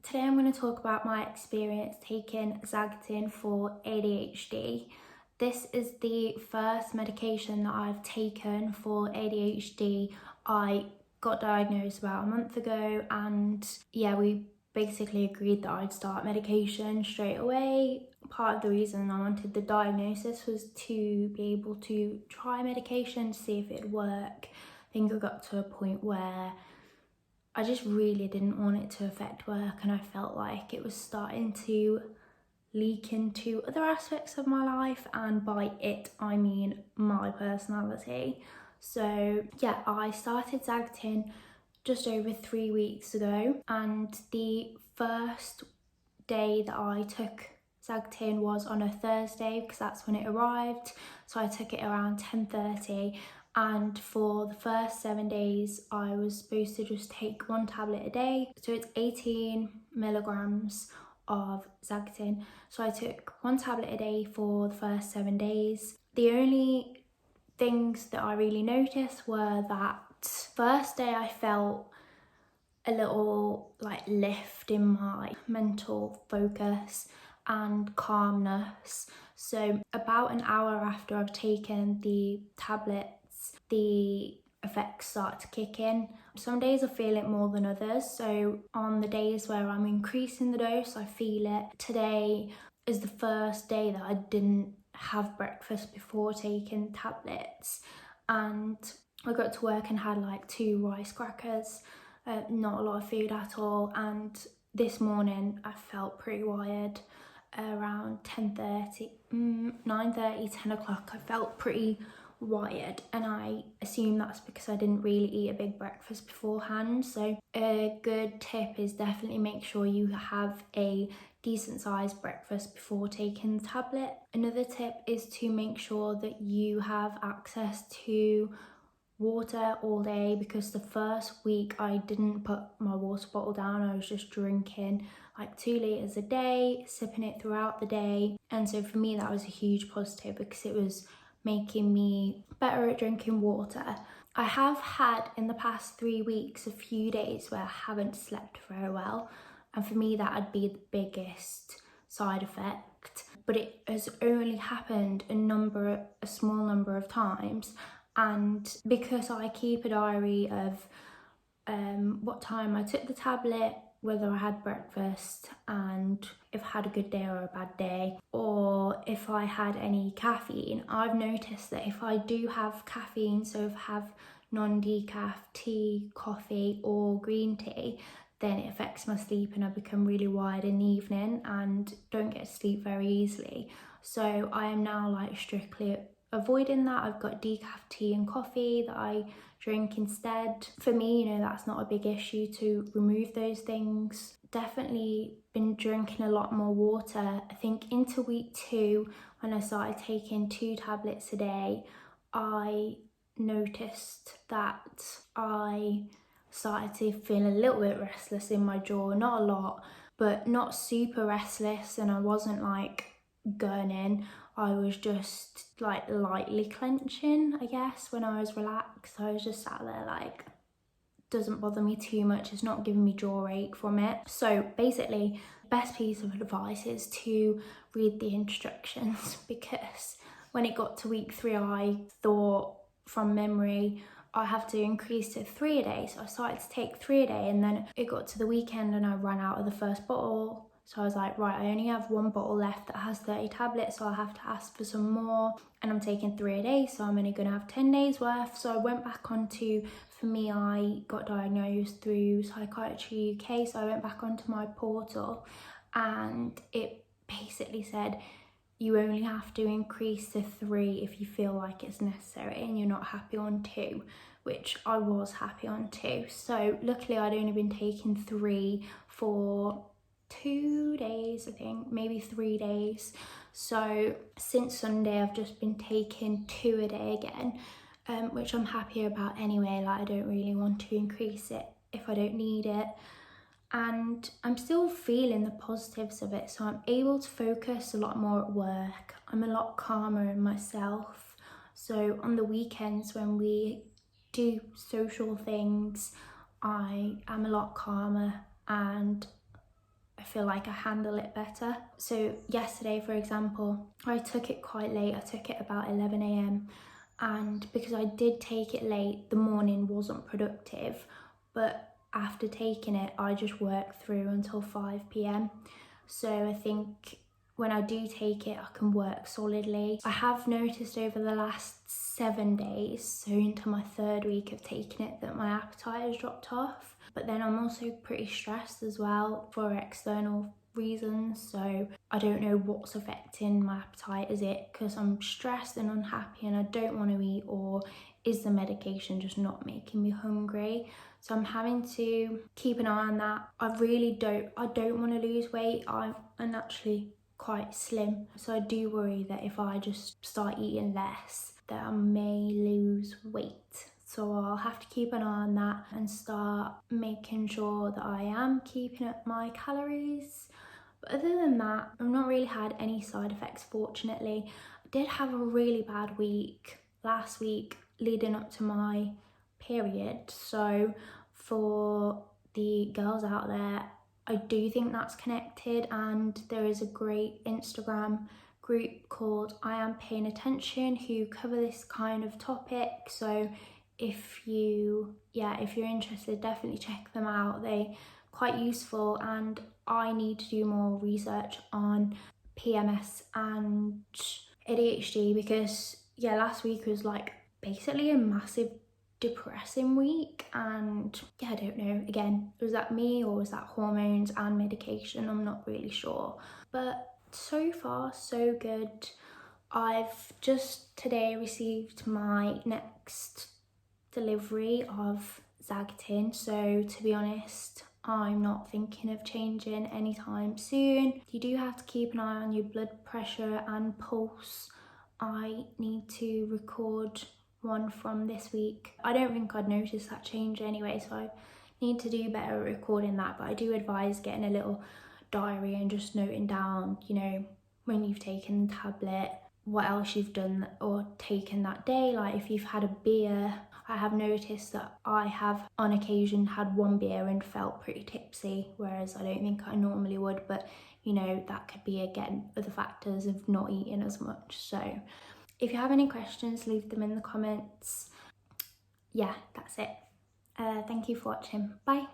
Today I'm going to talk about my experience taking Xaggitin for ADHD. This is the first medication that I've taken for ADHD. I got diagnosed about a month ago, and we basically agreed that I'd start medication straight away. Part of the reason I wanted the diagnosis was to be able to try medication to see if it'd work. I think I got to a point where I just really didn't want it to affect work, and I felt like it was starting to leak into other aspects of my life, and by it I mean my personality. So I started Xaggitin just over 3 weeks ago, and the first day that I took Xaggitin was on a Thursday because that's when it arrived. So I took it around 10:30, and for the first 7 days I was supposed to just take 1 tablet a day. So it's 18 milligrams of Xaggitin. So I took 1 tablet a day for the first 7 days. The only things that I really noticed were that first day I felt a little lift in my mental focus and calmness. So about an hour after I've taken the tablets, the effects start to kick in. Some days I feel it more than others. So on the days where I'm increasing the dose, I feel it. Today is the first day that I didn't have breakfast before taking tablets, and I got to work and had 2 rice crackers. Not a lot of food at all, and this morning I felt pretty wired. Around 9:30, 10 o'clock I felt pretty wired, and I assume that's because I didn't really eat a big breakfast beforehand. So a good tip is definitely make sure you have a decent sized breakfast before taking the tablet. Another tip is to make sure that you have access to water all day, because the first week I didn't put my water bottle down. I was just drinking 2 litres a day, sipping it throughout the day, and so for me that was a huge positive because it was making me better at drinking water. I have had in the past 3 weeks a few days where I haven't slept very well, and for me that would be the biggest side effect, but it has only happened a small number of times. And because I keep a diary of what time I took the tablet, whether I had breakfast, and if I had a good day or a bad day, or if I had any caffeine, I've noticed that if I do have caffeine, so if I have non-decaf tea, coffee or green tea, then it affects my sleep and I become really wired in the evening and don't get to sleep very easily. So I am now strictly avoiding that. I've got decaf tea and coffee that I drink instead. For me, that's not a big issue to remove those things. Definitely been drinking a lot more water. I think into week 2, when I started taking 2 tablets a day, I noticed that I started to feel a little bit restless in my jaw. Not a lot, but not super restless, and I wasn't gurning. I was just lightly clenching, I guess, when I was relaxed. I was just sat there doesn't bother me too much. It's not giving me jaw ache from it. So basically, the best piece of advice is to read the instructions, because when it got to week 3, I thought from memory I have to increase to 3 a day. So I started to take 3 a day, and then it got to the weekend and I ran out of the first bottle. So I was like, right, I only have 1 bottle left that has 30 tablets, so I'll have to ask for some more. And I'm taking 3 a day, so I'm only gonna have 10 days worth. So I went back onto, for me, I got diagnosed through Psychiatry UK, so I went back onto my portal, and it basically said, you only have to increase to 3 if you feel like it's necessary and you're not happy on 2, which I was happy on 2. So luckily I'd only been taking 3 for 2 days, I think, maybe 3 days. So since Sunday I've just been taking 2 a day again, which I'm happy about anyway. I don't really want to increase it if I don't need it, and I'm still feeling the positives of it. So I'm able to focus a lot more at work. I'm a lot calmer in myself. So on the weekends when we do social things, I am a lot calmer, and feel like I handle it better. So yesterday, for example, I took it quite late. I took it about 11 a.m. and because I did take it late, the morning wasn't productive, but after taking it, I just worked through until 5 p.m. So I think when I do take it, I can work solidly. I have noticed over the last 7 days, so into my 3rd week of taking it, that my appetite has dropped off. But then I'm also pretty stressed as well for external reasons, so I don't know what's affecting my appetite. Is it because I'm stressed and unhappy and I don't want to eat, or is the medication just not making me hungry? So I'm having to keep an eye on that. I don't want to lose weight. I'm naturally quite slim, so I do worry that if I just start eating less, that I may lose weight. So I'll have to keep an eye on that and start making sure that I am keeping up my calories. But other than that, I've not really had any side effects, fortunately. I did have a really bad week last week leading up to my period. So for the girls out there, I do think that's connected, and there is a great Instagram group called I Am Paying Attention who cover this kind of topic. So if you're interested, definitely check them out. They're quite useful, and I need to do more research on PMS and ADHD because last week was like basically a massive depressing week, and I don't know, again, was that me or was that hormones and medication? I'm not really sure, but so far so good. I've just today received my next delivery of Xaggitin, so to be honest, I'm not thinking of changing anytime soon. You do have to keep an eye on your blood pressure and pulse. I need to record one from this week. I don't think I'd notice that change anyway, so I need to do better at recording that, but I do advise getting a little diary and just noting down, when you've taken the tablet, what else you've done or taken that day. Like if you've had a beer, I have noticed that I have on occasion had one beer and felt pretty tipsy, whereas I don't think I normally would, but that could be again other factors of not eating as much. So if you have any questions, leave them in the comments. Yeah, that's it. Thank you for watching. Bye.